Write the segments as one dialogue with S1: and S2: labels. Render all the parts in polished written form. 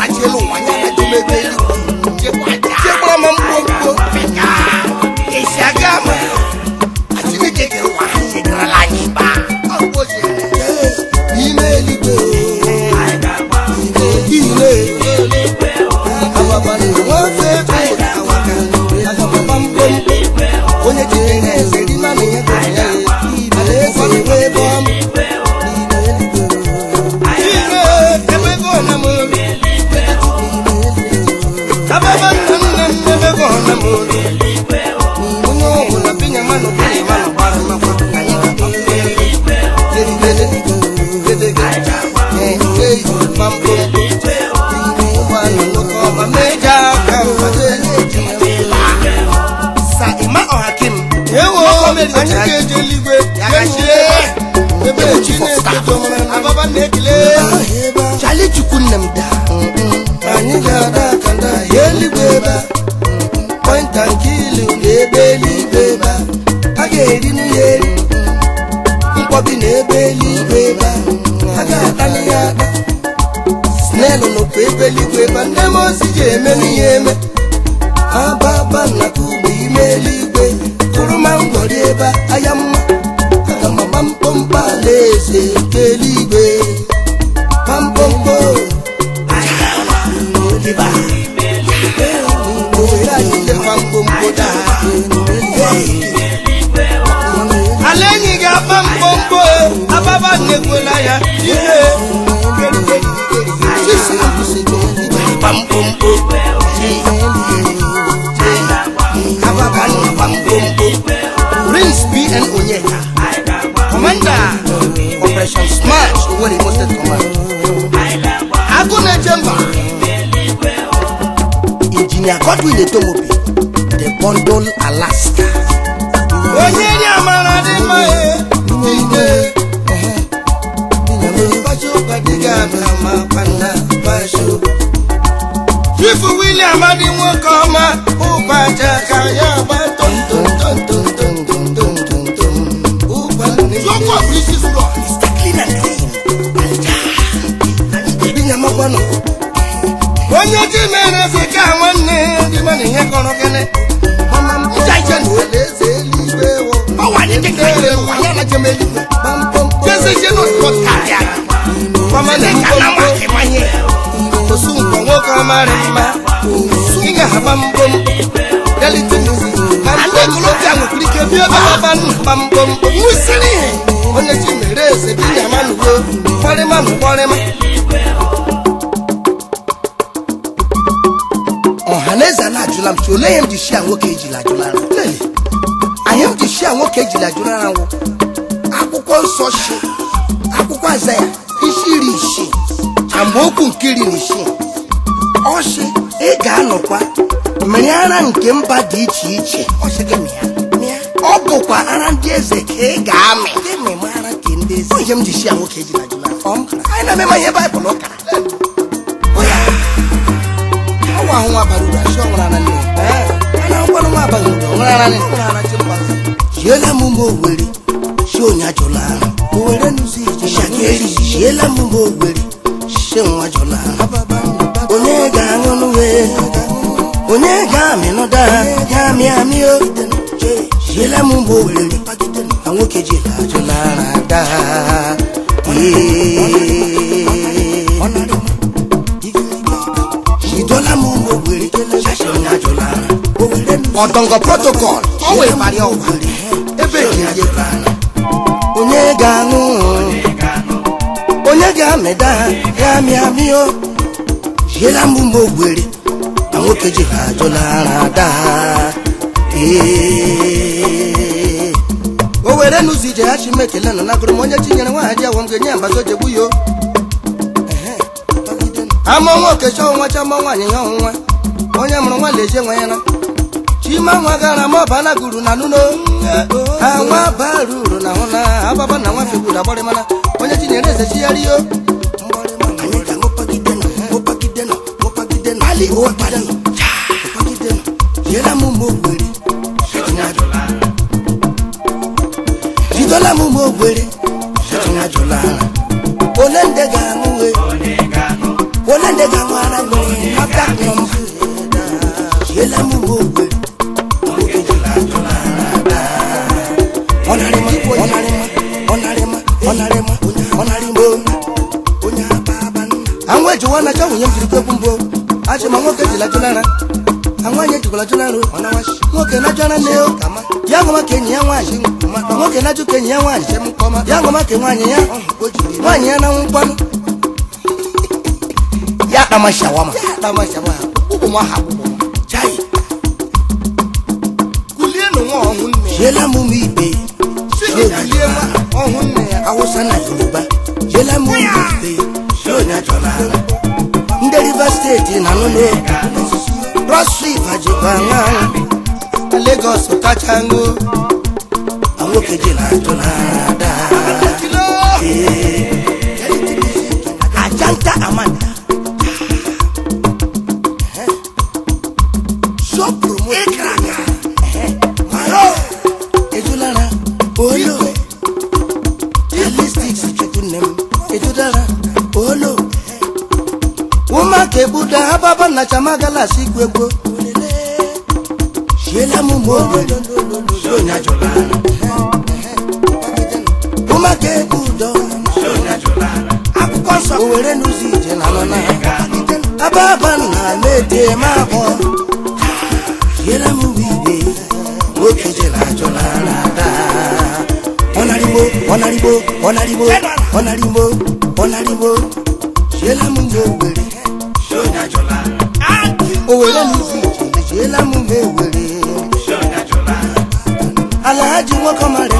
S1: achelo wanyana tumebeli chekwa mambo ishagama achibike wa shikala nyimba oboje imeli be ile ababa ni wote onye jidere di mama ya Charlie chukunem da aniga da kanda yeli beba point and kill nebeli beba ageri ni yeri mpobi nebeli beba aga tani ya snell no pebeli beba nemo sije meni yeme ababa na kubi meli be kuruma ngoreba ayamma kama mampompa lese kelibe mampompo liba mampompo da aleni ga mampompo ababa nekwela ya ile mampompo ababa mampompo Prince BN Onyeka Commander Operation Smash over the Most Command Aguna Jemba Engineer Godwin Etomobi The Bundle Alaska Onyenya Marade Mae Ide Basho Badiga Mama Panda Basho Chief William Adi Mwokoma Ubaja Kaya Baton Ton Ton Onye ti mere se ka wanne di mani ye kono kene mama jaje no leze libe wo o wa ni kekele wa ya na jemeli bam bam jese je no spot ka ya mama ne kana ma ke manye to sun ko wo ka mare ma singa bam bam daliti ale kulo ti an kuri ke bi ba bam bam musiri onye ti mere se bi ya manu wo pore ma Ohaneza na ajulam ti ole yem di share nwoke ejila ajulara lele ayem di share nwoke ejila ajulara wo akwụkwọ nsọ shi akwụkwọ Azaya ishiri ishi amokwu nkiri nishi oshi ị ga-anọkwa mmiri ara nke mba dị iche iche oshi gị mịa ọ bụkwa ara ndị eze ka ị ga-amị eme ara nke ndị eze onye m di share nwoke ejila ajulara anyị na-eme ihe Baịbụl ụkara nwa baruda sho ngana ni ana ngwana nwa baruda ngana ni shela mumbo weri sho nya jola were nusi shakeri shela mumbo weri sho nya jola onye ga ngonu we onye ga minoda ya mi amio shela mumbo weri anwoke jela jola da Odongo protocol always bari owari ebe ye bana onye ga meda ya mi amio jela mumbo gwere awoke je ha jola da o were nuzi je ha chimekele na guru onye tinyere nwa aja wo mgenye ambazo je buyo ama nwoke cho nwa chama nwanye ya nwa onye mụrụ nwa leje nwa ya na chima nwa gara ma bana guru na nuno anwa baruru na hona ababa na nwa figura bore mana onye tinyere eze chi yari yo anyị ga ngopagide na ali o padano ngopagide na yela mumo gwere jidola mumo gwere jidola olende ga muwe olende ga mwana Mama Joanna Jawu yam tiri kwebumbo aje ma nwoke jila jonara anwanye jikola jonara ona washi nwoke na jona neo kama ya ngoma kenyi ya nwanyi nwoke na ju kenyi ya nwanyi ya ngoma ke nwanyi ya nwanyi ya na nkwanu ya dama shawama ubu ma ha chai kulie no nwa ohun ne yela mu mi be kulie ma ohun ne Hausa na Yoruba yela mu mi be shonya jonara Nde River State na nune Rossi Fajibanga Lagos Kachango Awoke jila tonada Ajanta Amanda So promote Maro Ejulara Olo Realistics Chukunem Ejulara Olo Uma ke buda ababa na chamagala sikwego Shela mumogo Shonya jolana Uma ke buda Shonya jolana Akukonsa uwere nuzi jenalona Ababa na mete mako Shela mubibe Oke jela jolana Onaribo Shela mumogo Shonya jola Owele nuzi Shela mumewele Shonya jola Alhaji wakamare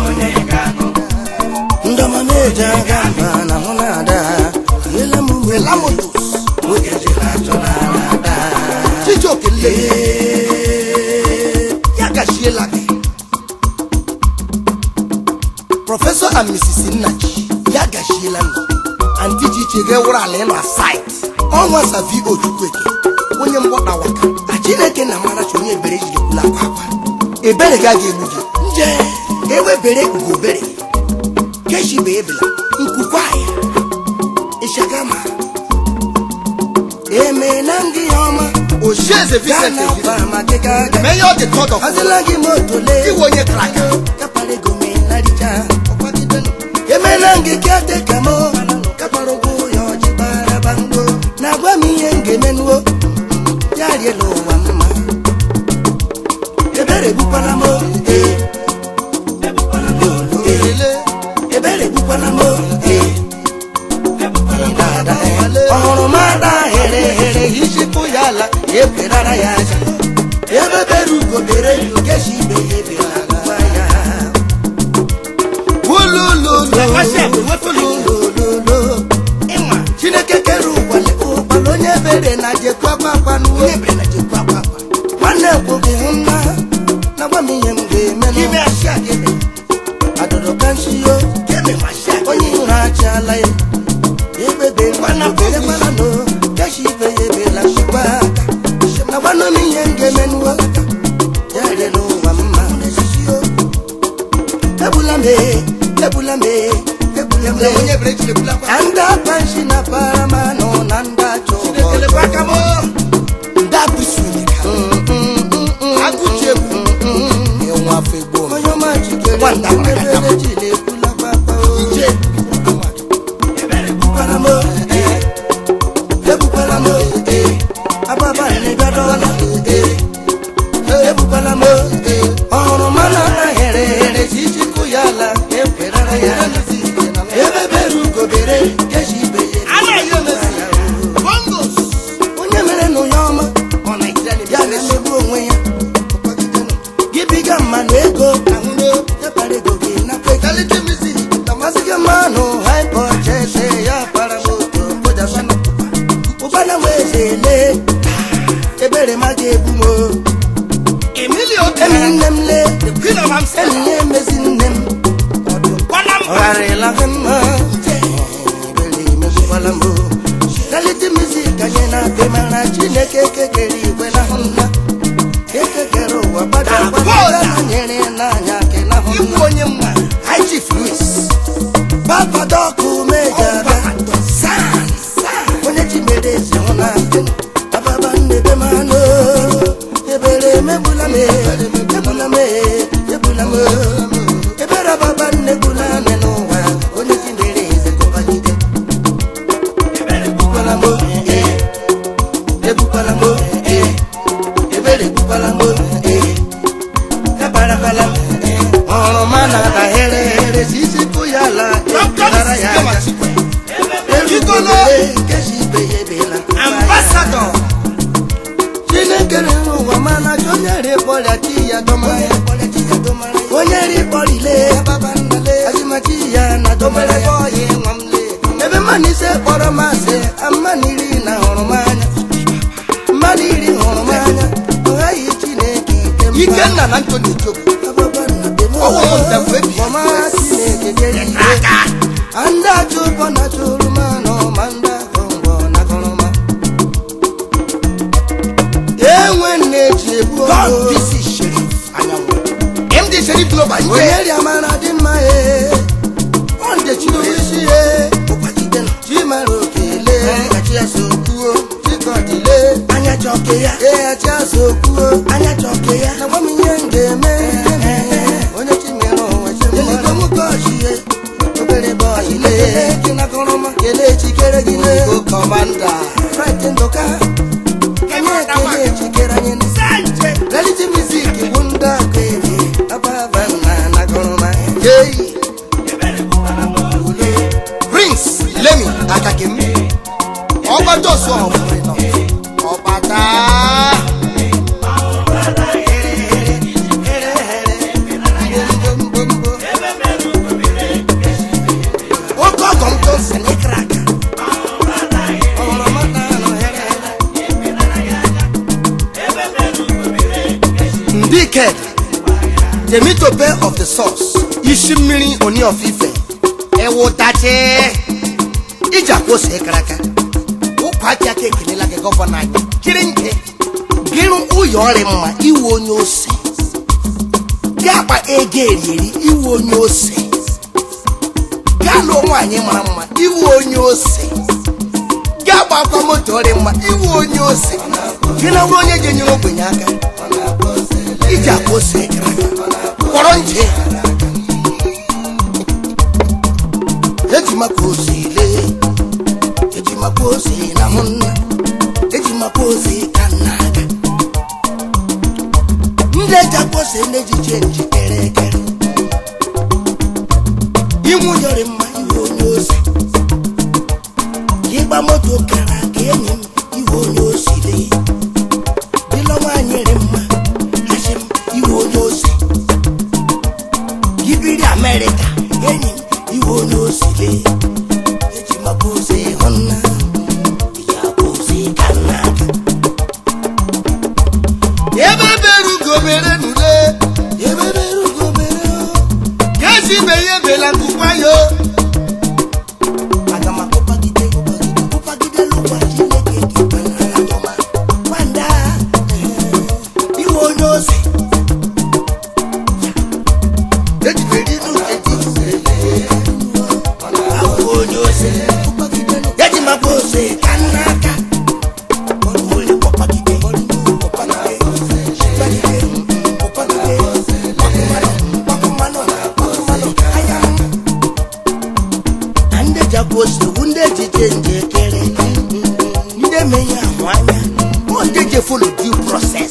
S1: Ndama meja gamba na monada Shela mumewele Lamotus Oke jela jola Chicho kele Yaga shela Professor and Mrs. Nachi Yaga shela Anti chichege wura leno aside Onwa savi ojukweke onye mbota waka Chineke na mara chonye ebere jide kula kwakwa ebere ga ga-egbuje nje ewe bere ngobere keshi be ebela nkukwa ya ishagama eme nangi yoma Osheze Vincent Mayor the third of Azilangi motole Iwonye kraka Kapale gome na richa eme nangi kiate kamo Kaparogo yo jibara bango Nagwa miyenge menwo Yari elo wa mama Ebere bupalamo Ebere bupalamo Oromada here Hishipu yala Eberara yaja Ebeberu gobere Keshibe ebera Waya Ululu Chineke keru wale Upalonye bere na jekwa kwa nuwe Ebere na jekwa kwa Wane kuki huna Na wami yemge meno Kime asha kebe Adodo kanshiyo Keme masha Onyi uracha laye Ebebe wana bere wana no Keshibe ebe la shubaka Na wano mi yemge menuwa Yare no wa mama Ebulame Anda panshi na paramano Nanda choko Nda bisunika Akuchebu Ewa febo Oyo machike Wanda wakatama Jile kula papa Ije Ebere bupalamo Ebupalamo Ababa negadola Ebupalamo Oro mana na here Sisi kuyala Eperara ya Ebeberu gobere Keshibe Ana yomesi Bongos Onye mere no yoma Ona itali Yale sebu onwe ya Gibiga manu ego Ahuno Yepare gogi na kweki Kalite misi Tamasige manu Hypo chese Ya paramoto Koja sana Ubana wezele Ebere maje bumo Emilio Eminemle The Queen of Amsterdam Eminem Orarela hema Beli mekupalambo Kaliti mizika nyena Pemana Chineke kekeri Wena hona Kekekero Wabada Wabada Nyene na nyake na hona Ibu onye mwa Haji Fluis Baba doku mejada San Onye chimerezi hona Ababa nebe mano Ebere mebulame Ebulame Ebulame Ebere baba nebulame no wa Onye chimerezi kubajide Ebere bupalamo obere boy nwamle ebe mani se kpọrọ masị amaniri na hụrụ manya maniri hụrụ manya ohayi Chineke Ikenna na Anthony Jobu ọwọ́ mọ̀tẹ̀fù ebi mama Chineke gere ike anda chụpọ na chụrụma na ọmanda kọngọ na kọrọma enwe nne ji egbu ọdụ MD Sheriff Global onye amara dị mma ọ ndị chidoisi chimara okele achiasokwuo chikọdile anya chọke ya achiasokwuo anya chọke ya na gwa m ihe m ga-eme onye chinyere onwe chimaraokochie obere bọile kinakọrọma kele chikere gị n'ego kọmanda Friday Ndoka anya ekele chikere anyị reality music bụ ndị aka ebe Prince Lemi Akakim ọgbata osu ọhụrụ nọ ọgbata oke ọgọ m tosi n'ikra aka ndị ked the mitope of the source isi mmiri Oni of Ife ewutachi iji akwụsị ịkaraka ụkwa aka aka ekelela gị gọvanọ anyị kiri nke gịrụ ụyọ ọrị mma iwe onye ose gị akpa ego erieri iwe onye ose gị alụọ nwaanyị mara mma iwe onye ose gị agba akwa moto ọrị mma iwe onye ose gị na bụrụ onye ga-enyere ogbenye aka iji akwụsị ịkaraka kpọrọ nje ejimapozi na munna ejimapozi kanaga nde japozi nejiche njikere ekere iwu yọrị mma iwe onye ozi ịgba moto kara ka enyi m iwe onye osile dịlọnwa nyere mma hashim iwe onye ozi ibiri Amerịka enyi m iwe onye osile ejimapozi hụnna yapozi kanaga ebe beru gobere nule ebe beru gobere kesi beye bela kupayo agama kupagide lukwa Chineke kipana atoma wanda iwe onye ozi follow due process.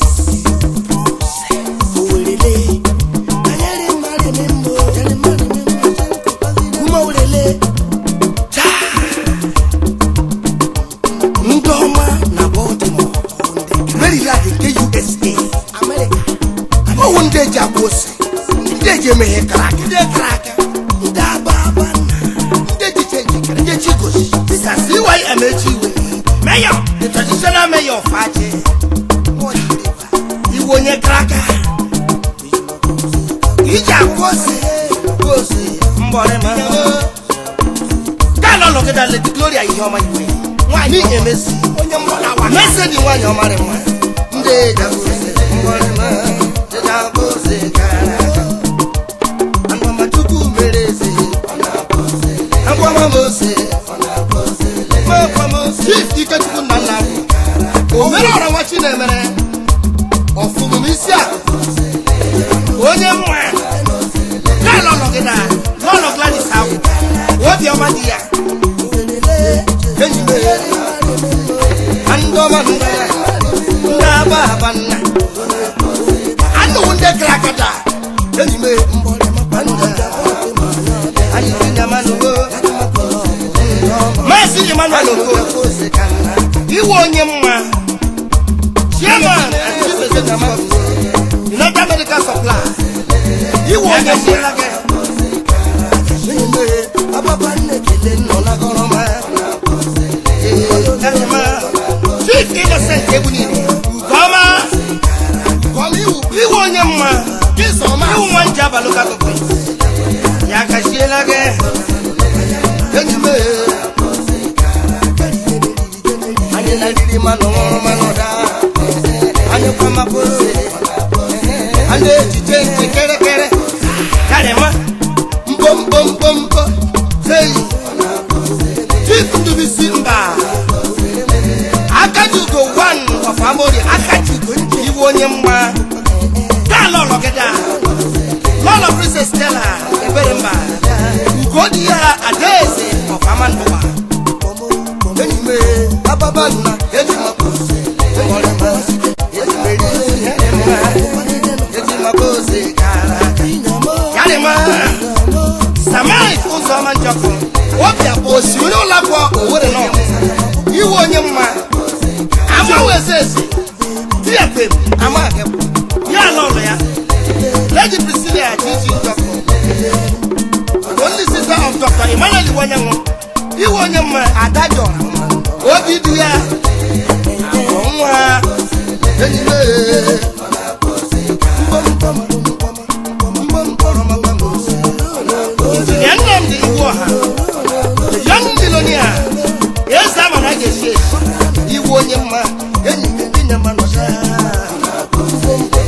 S1: Mayor, the traditional mayor of Fati. Iwonye kraka. Ija kosi. Mbore ma. Kalo loke da Lady Gloria ihoma iwe. Nwani emesi. Onye mbola wa. Mese di nwani omare mwa. Nde jakosi. Mbore ma. Nde kosi kraka. Anwa matuku merezi. Anwa mamose. Chief Ikechukwu Nnanna omere ọrụ nwa Chinemere ọfụmụmisi a onye mma lọlọ nọgịda lọlọ Gladys ahụ obiọma dị ya enyi m ndị ọma ndị aba aba nna anụwụ ndị kara akada enyi m anyị dị nyamanụgo Mercy Emmanuel Oko iwe onye mma chairman and chief executive United Medical Supply iwe onye mma ababa nekele nọ na goroma Chief Innocent Ebunini Goma iwo onye mma iwo nwanje abalị local government ya kashiela gị enyime anyị na-eriri manụ da anyị kwa mapụrụ anyị ejije ntị kere karịma mkpomkpomkpomkpo sei Chief Ndubisi mba Akajugo one of Amori Akajugo iwo onye mma Lolo Geda Lolo Princess Stella Eberemba Ugodia Adeze of Amandoa Enime Ababana Edima Pose Edima Pose Yarima Samai Uzoman Joko Wapia Pose Unola kwa Owere no Iwo onye mma Ama wezezi Tia Pep Ama Kepo Ya Lolo ya Lady Priscilla Gigi Joko Only sister of Dr. Emmanuel Iwanyango Iwanyama Adajo Obidu ya Onwa Anyway The young man the Iwaha The young millionaire Yes, I'm an Ageshe Iwanyama Enyama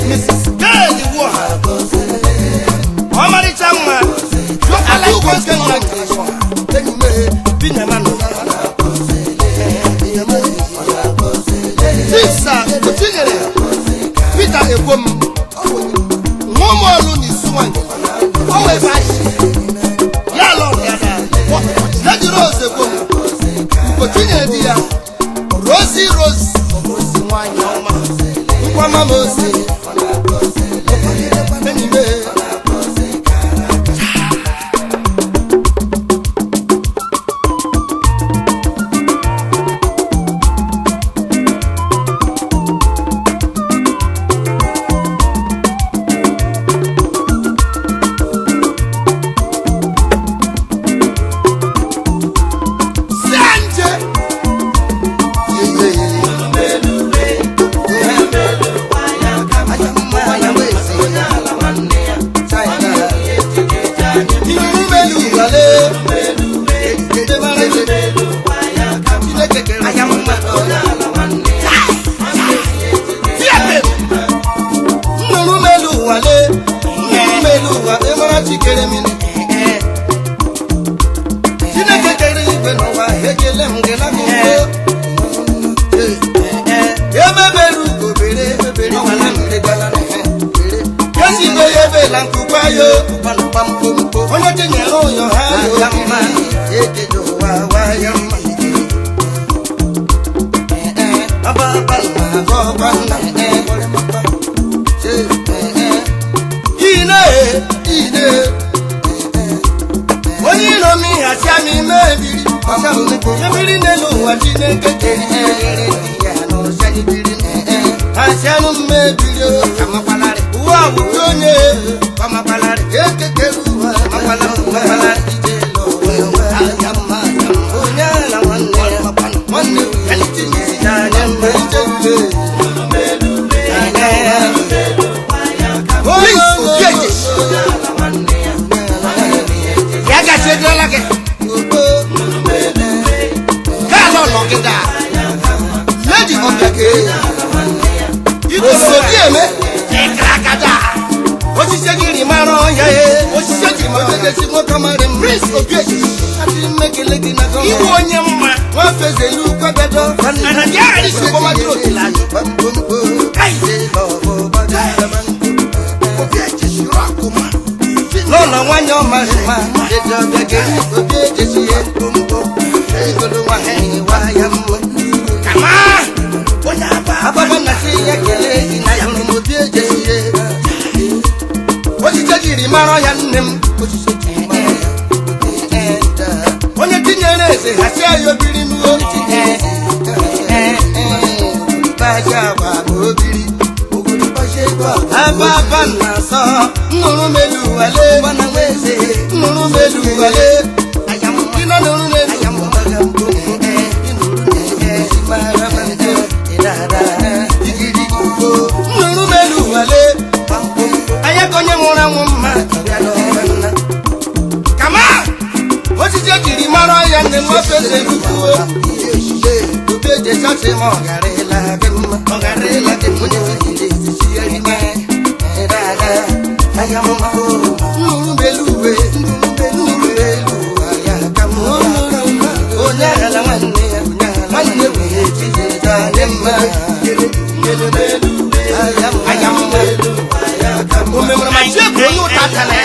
S1: Mrs. Girl Iwaha Omari Chama I like what's going on Anyway Binamano Sisa Kuchingere Peter Egwom Momo Luni Swan Always Ash Yalo Yada Lady Rose Egwom Kuchingere Dia Rosie Rose Wanyama Nkwama Mose Anyway ni mo pese duwo obe je sase mo garela ke mo je ile si eri me dada aya mo ko nuru beluwe aya kamu onya la manne we ti da demma aya mo aya kamu me mo ma je ko no tatale